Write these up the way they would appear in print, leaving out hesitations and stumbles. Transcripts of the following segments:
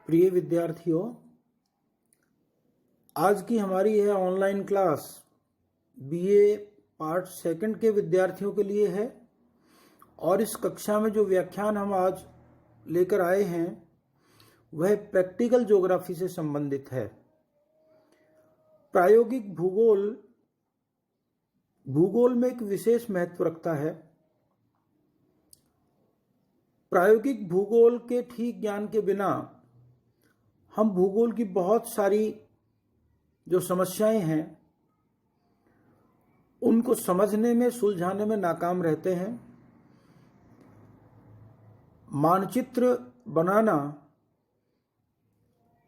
प्रिय विद्यार्थियों, आज की हमारी यह online class BA part second के विद्यार्थियों के लिए है और इस कक्षा में जो व्याख्यान हम आज लेकर आए हैं वह प्रैक्टिकल ज्योग्राफी से संबंधित है। प्रायोगिक भूगोल में एक विशेष महत्व रखता है। प्रायोगिक भूगोल के ठीक ज्ञान के बिना हम भूगोल की बहुत सारी जो समस्याएं हैं उनको समझने में, सुलझाने में नाकाम रहते हैं। मानचित्र बनाना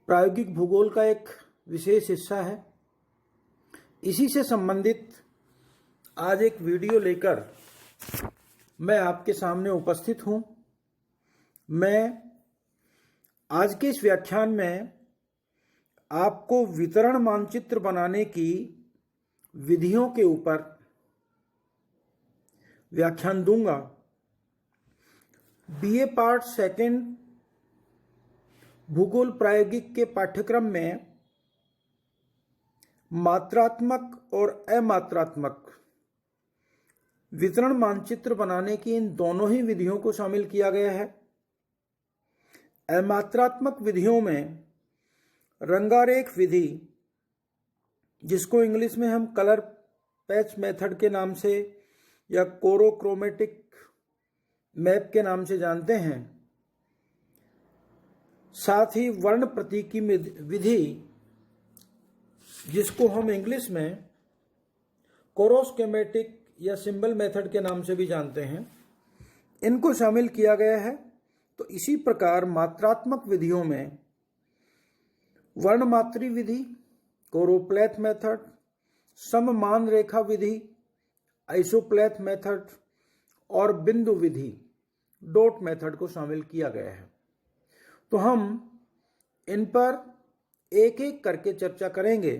प्रायोगिक भूगोल का एक विशेष हिस्सा है। इसी से संबंधित आज एक वीडियो लेकर मैं आपके सामने उपस्थित हूं। मैं आज के इस व्याख्यान में आपको वितरण मानचित्र बनाने की विधियों के ऊपर व्याख्यान दूंगा। बीए पार्ट सेकंड भूगोल प्रायोगिक के पाठ्यक्रम में मात्रात्मक और अमात्रात्मक वितरण मानचित्र बनाने की इन दोनों ही विधियों को शामिल किया गया है। अमात्रात्मक विधियों में रंगारेख विधि, जिसको इंग्लिश में हम कलर पैच मेथड के नाम से या कोरोक्रोमेटिक मैप के नाम से जानते हैं, साथ ही वर्ण प्रतीकी विधि, जिसको हम इंग्लिश में कोरोस्केमेटिक या सिंबल मेथड के नाम से भी जानते हैं, इनको शामिल किया गया है। तो इसी प्रकार मात्रात्मक विधियों में वर्णमात्री विधि, कोरोप्लेथ मेथड, सममान रेखा विधि, आइसोप्लेथ मेथड और बिंदु विधि, डॉट मेथड को शामिल किया गया है। तो हम इन पर एक एक करके चर्चा करेंगे।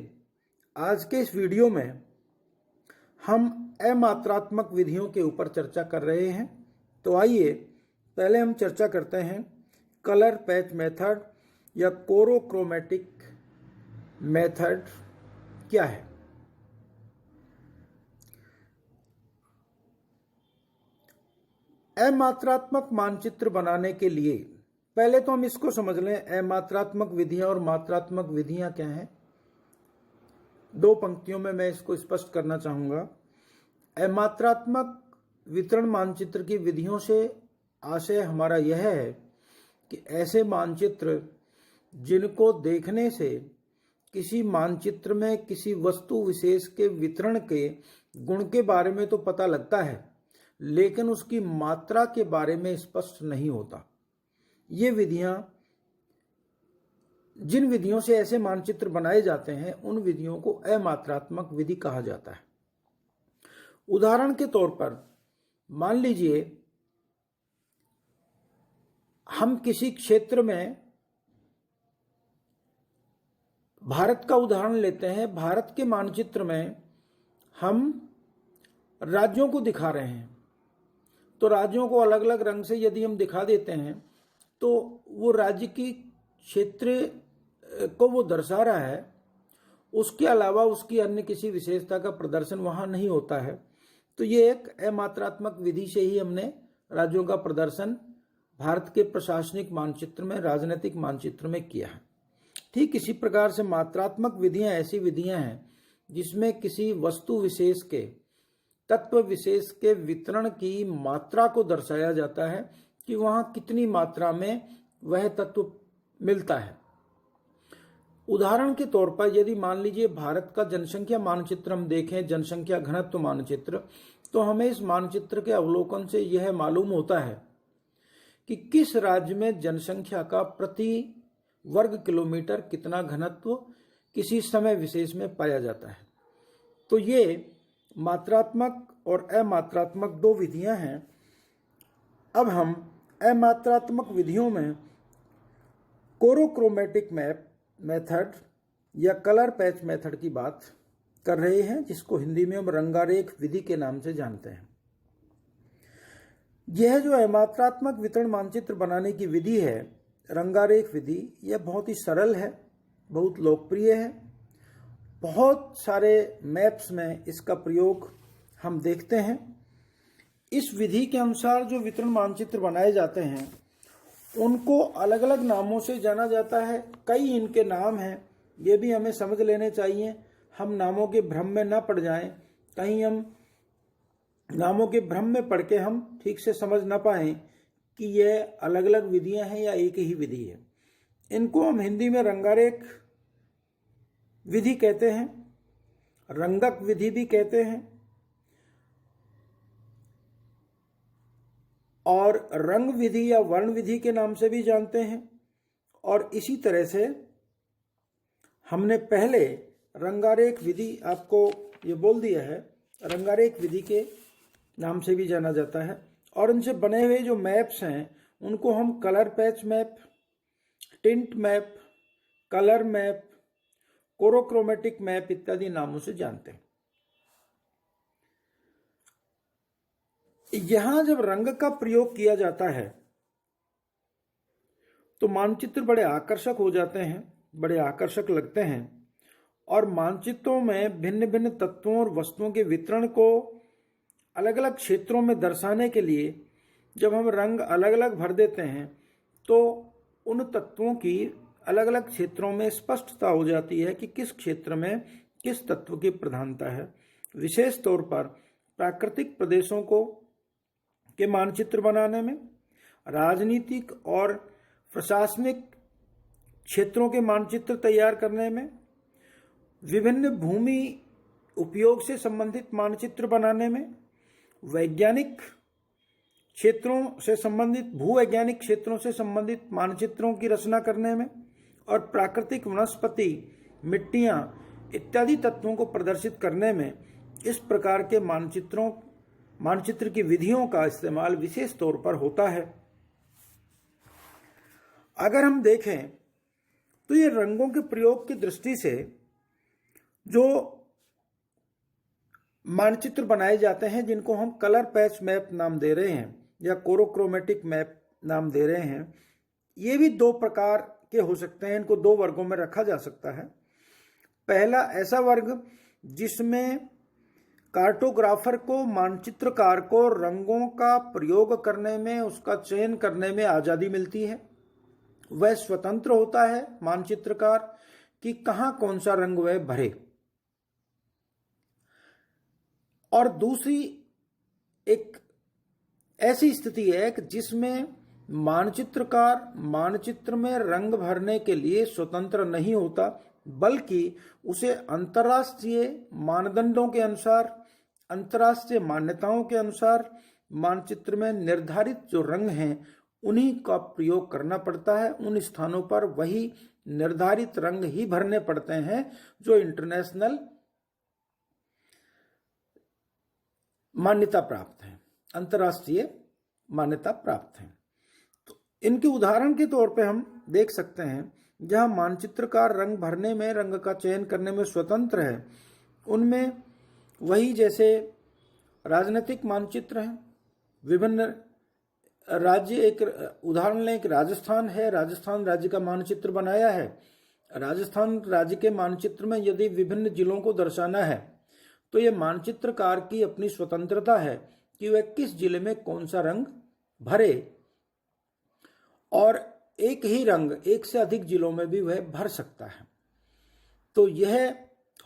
आज के इस वीडियो में हम अमात्रात्मक विधियों के ऊपर चर्चा कर रहे हैं। तो आइए पहले हम चर्चा करते हैं कलर पैच मेथड या कोरोक्रोमेटिक मेथड क्या है। अमात्रात्मक मानचित्र बनाने के लिए पहले तो हम इसको समझ लें, अमात्रात्मक विधियां और मात्रात्मक विधियां क्या हैं। दो पंक्तियों में मैं इसको स्पष्ट करना चाहूंगा। अमात्रात्मक वितरण मानचित्र की विधियों से आशय हमारा यह है कि ऐसे मानचित्र जिनको देखने से किसी मानचित्र में किसी वस्तु विशेष के वितरण के गुण के बारे में तो पता लगता है, लेकिन उसकी मात्रा के बारे में स्पष्ट नहीं होता। ये विधियां, जिन विधियों से ऐसे मानचित्र बनाए जाते हैं, उन विधियों को अमात्रात्मक विधि कहा जाता है। उदाहरण के तौर पर मान लीजिए हम किसी क्षेत्र में, भारत का उदाहरण लेते हैं। भारत के मानचित्र में हम राज्यों को दिखा रहे हैं, तो राज्यों को अलग अलग रंग से यदि हम दिखा देते हैं तो वो राज्य की क्षेत्र को वो दर्शा रहा है, उसके अलावा उसकी अन्य किसी विशेषता का प्रदर्शन वहां नहीं होता है। तो ये एक अमात्रात्मक विधि से ही हमने राज्यों का प्रदर्शन भारत के प्रशासनिक मानचित्र में, राजनीतिक मानचित्र में किया है। ठीक इसी प्रकार से मात्रात्मक विधियां ऐसी विधियां हैं जिसमें किसी वस्तु विशेष के, तत्व विशेष के वितरण की मात्रा को दर्शाया जाता है कि वहां कितनी मात्रा में वह तत्व मिलता है। उदाहरण के तौर पर यदि मान लीजिए भारत का जनसंख्या मानचित्र हम देखें, जनसंख्या घनत्व मानचित्र, तो हमें इस मानचित्र के अवलोकन से यह मालूम होता है कि किस राज्य में जनसंख्या का प्रति वर्ग किलोमीटर कितना घनत्व किसी समय विशेष में पाया जाता है। तो ये मात्रात्मक और अमात्रात्मक दो विधियां हैं। अब हम अमात्रात्मक विधियों में कोरोक्रोमेटिक मैप मेथड या कलर पैच मेथड की बात कर रहे हैं, जिसको हिंदी में हम रंगारेख विधि के नाम से जानते हैं। यह जो अमात्रात्मक वितरण मानचित्र बनाने की विधि है, रंगारेख विधि यह बहुत ही सरल है, बहुत लोकप्रिय है। बहुत सारे मैप्स में इसका प्रयोग हम देखते हैं। इस विधि के अनुसार जो वितरण मानचित्र बनाए जाते हैं उनको अलग अलग नामों से जाना जाता है। कई इनके नाम हैं, ये भी हमें समझ लेने चाहिए, हम नामों के भ्रम में ना पड़ जाएं। कहीं हम नामों के भ्रम में पड़ के हम ठीक से समझ ना पाएं कि ये अलग अलग विधियां हैं या एक ही विधि है। इनको हम हिंदी में रंगारेख विधि कहते हैं, रंगक विधि भी कहते हैं और रंग विधि या वर्ण विधि के नाम से भी जानते हैं। और इसी तरह से हमने पहले रंगारेख विधि आपको ये बोल दिया है, रंगारेख विधि के नाम से भी जाना जाता है। और इनसे बने हुए जो मैप्स हैं उनको हम colour patch map, tint map, colour map, chorochromatic map इत्यादि नामों से जानते हैं। यहां जब रंग का प्रयोग किया जाता है तो मानचित्र बड़े आकर्षक हो जाते हैं, बड़े आकर्षक लगते हैं। और मानचित्रों में भिन्न भिन्न तत्वों और वस्तुओं के वितरण को अलग अलग क्षेत्रों में दर्शाने के लिए जब हम रंग अलग अलग भर देते हैं तो उन तत्वों की अलग अलग क्षेत्रों में स्पष्टता हो जाती है कि किस क्षेत्र में किस तत्व की प्रधानता है। विशेष तौर पर प्राकृतिक प्रदेशों को के मानचित्र बनाने में, राजनीतिक और प्रशासनिक क्षेत्रों के मानचित्र तैयार करने में, विभिन्न भूमि उपयोग से संबंधित मानचित्र बनाने में, वैज्ञानिक क्षेत्रों से संबंधित, भूवैज्ञानिक क्षेत्रों से संबंधित मानचित्रों की रचना करने में और प्राकृतिक वनस्पति, मिट्टियां इत्यादि तत्वों को प्रदर्शित करने में इस प्रकार के मानचित्र की विधियों का इस्तेमाल विशेष तौर पर होता है। अगर हम देखें तो ये रंगों के प्रयोग की दृष्टि से जो मानचित्र बनाए जाते हैं जिनको हम कलर पैच मैप नाम दे रहे हैं या कोरोक्रोमेटिक मैप नाम दे रहे हैं, ये भी दो प्रकार के हो सकते हैं। इनको दो वर्गों में रखा जा सकता है। पहला ऐसा वर्ग जिसमें कार्टोग्राफर को, मानचित्रकार को रंगों का प्रयोग करने में, उसका चयन करने में आजादी मिलती है। वह स्वतंत्र होता है मानचित्रकार कि कहां कौन सा रंग वह भरे। और दूसरी एक ऐसी स्थिति है कि जिसमें मानचित्रकार मानचित्र में रंग भरने के लिए स्वतंत्र नहीं होता, बल्कि उसे अंतर्राष्ट्रीय मानदंडों के अनुसार, अंतर्राष्ट्रीय मान्यताओं के अनुसार मानचित्र में निर्धारित जो रंग हैं उन्हीं का प्रयोग करना पड़ता है। उन स्थानों पर वही निर्धारित रंग ही भरने पड़ते हैं जो इंटरनेशनल मान्यता प्राप्त है, अंतर्राष्ट्रीय मान्यता प्राप्त है। तो इनके उदाहरण के तौर पे हम देख सकते हैं जहां मानचित्रकार रंग भरने में, रंग का चयन करने में स्वतंत्र है, उनमें वही जैसे राजनीतिक मानचित्र हैं, विभिन्न राज्य, एक उदाहरण लें, एक राजस्थान है, राजस्थान राज्य का मानचित्र बनाया है। राजस्थान राज्य के मानचित्र में यदि विभिन्न जिलों को दर्शाना है तो यह मानचित्रकार की अपनी स्वतंत्रता है कि वह किस जिले में कौन सा रंग भरे, और एक ही रंग एक से अधिक जिलों में भी वह भर सकता है। तो यह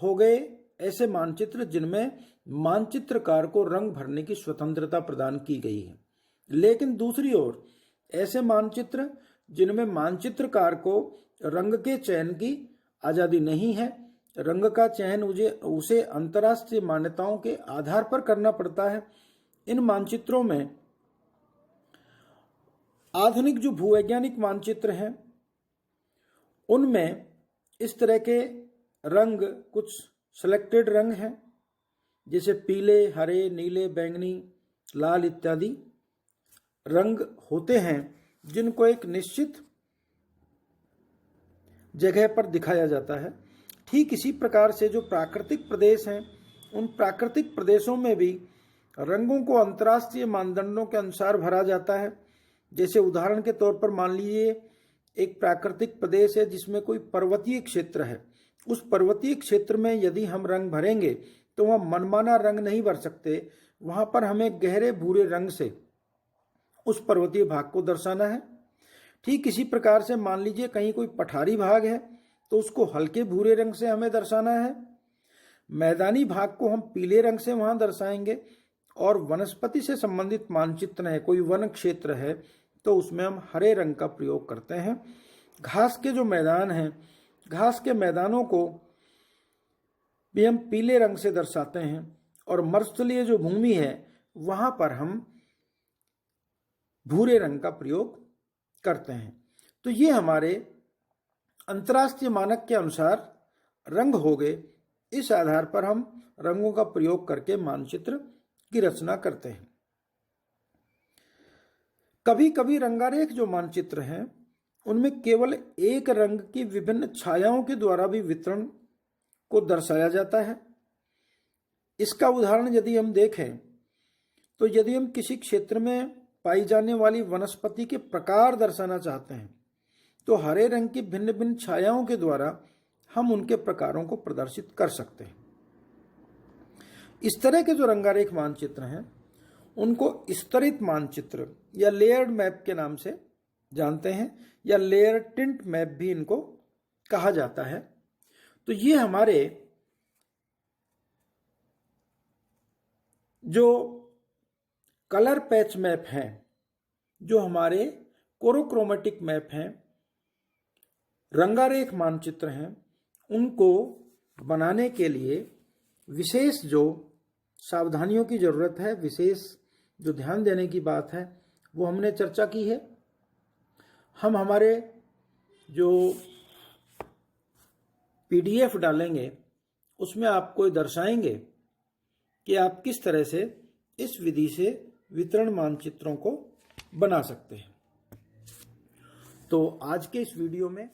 हो गए ऐसे मानचित्र जिनमें मानचित्रकार को रंग भरने की स्वतंत्रता प्रदान की गई है। लेकिन दूसरी ओर ऐसे मानचित्र जिनमें मानचित्रकार को रंग के चयन की आजादी नहीं है, रंग का चयन उसे अंतर्राष्ट्रीय मान्यताओं के आधार पर करना पड़ता है। इन मानचित्रों में आधुनिक जो भूवैज्ञानिक मानचित्र हैं उनमें इस तरह के रंग, कुछ सिलेक्टेड रंग हैं जैसे पीले, हरे, नीले, बैंगनी, लाल इत्यादि रंग होते हैं जिनको एक निश्चित जगह पर दिखाया जाता है। ठीक इसी प्रकार से जो प्राकृतिक प्रदेश हैं उन प्राकृतिक प्रदेशों में भी रंगों को अंतर्राष्ट्रीय मानदंडों के अनुसार भरा जाता है। जैसे उदाहरण के तौर पर मान लीजिए एक प्राकृतिक प्रदेश है जिसमें कोई पर्वतीय क्षेत्र है, उस पर्वतीय क्षेत्र में यदि हम रंग भरेंगे तो वह मनमाना रंग नहीं भर सकते, वहां पर हमें गहरे भूरे रंग से उस पर्वतीय भाग को दर्शाना है। ठीक इसी प्रकार से मान लीजिए कहीं कोई पठारी भाग है तो उसको हल्के भूरे रंग से हमें दर्शाना है, मैदानी भाग को हम पीले रंग से वहां दर्शाएंगे, और वनस्पति से संबंधित मानचित्र है, कोई वन क्षेत्र है तो उसमें हम हरे रंग का प्रयोग करते हैं। घास के जो मैदान हैं, घास के मैदानों को भी हम पीले रंग से दर्शाते हैं, और मरुस्थलीय जो भूमि है वहां पर हम भूरे रंग का प्रयोग करते हैं। तो ये हमारे अंतर्राष्ट्रीय मानक के अनुसार रंग हो गए। इस आधार पर हम रंगों का प्रयोग करके मानचित्र की रचना करते हैं। कभी कभी रंगारेख जो मानचित्र हैं उनमें केवल एक रंग की विभिन्न छायाओं के द्वारा भी वितरण को दर्शाया जाता है। इसका उदाहरण यदि हम देखें तो यदि हम किसी क्षेत्र में पाई जाने वाली वनस्पति के प्रकार दर्शाना चाहते हैं तो हरे रंग की भिन्न भिन्न छायाओं के द्वारा हम उनके प्रकारों को प्रदर्शित कर सकते हैं। इस तरह के जो रंगारेख मानचित्र हैं उनको स्तरित मानचित्र या लेयर्ड मैप के नाम से जानते हैं, या लेयर टिंट मैप भी इनको कहा जाता है। तो ये हमारे जो कलर पैच मैप हैं, जो हमारे कोरोक्रोमेटिक मैप हैं, रंगारेख मानचित्र हैं, उनको बनाने के लिए विशेष जो सावधानियों की जरूरत है, विशेष जो ध्यान देने की बात है वो हमने चर्चा की है। हम हमारे जो PDF डालेंगे उसमें आपको दर्शाएंगे कि आप किस तरह से इस विधि से वितरण मानचित्रों को बना सकते हैं। तो आज के इस वीडियो में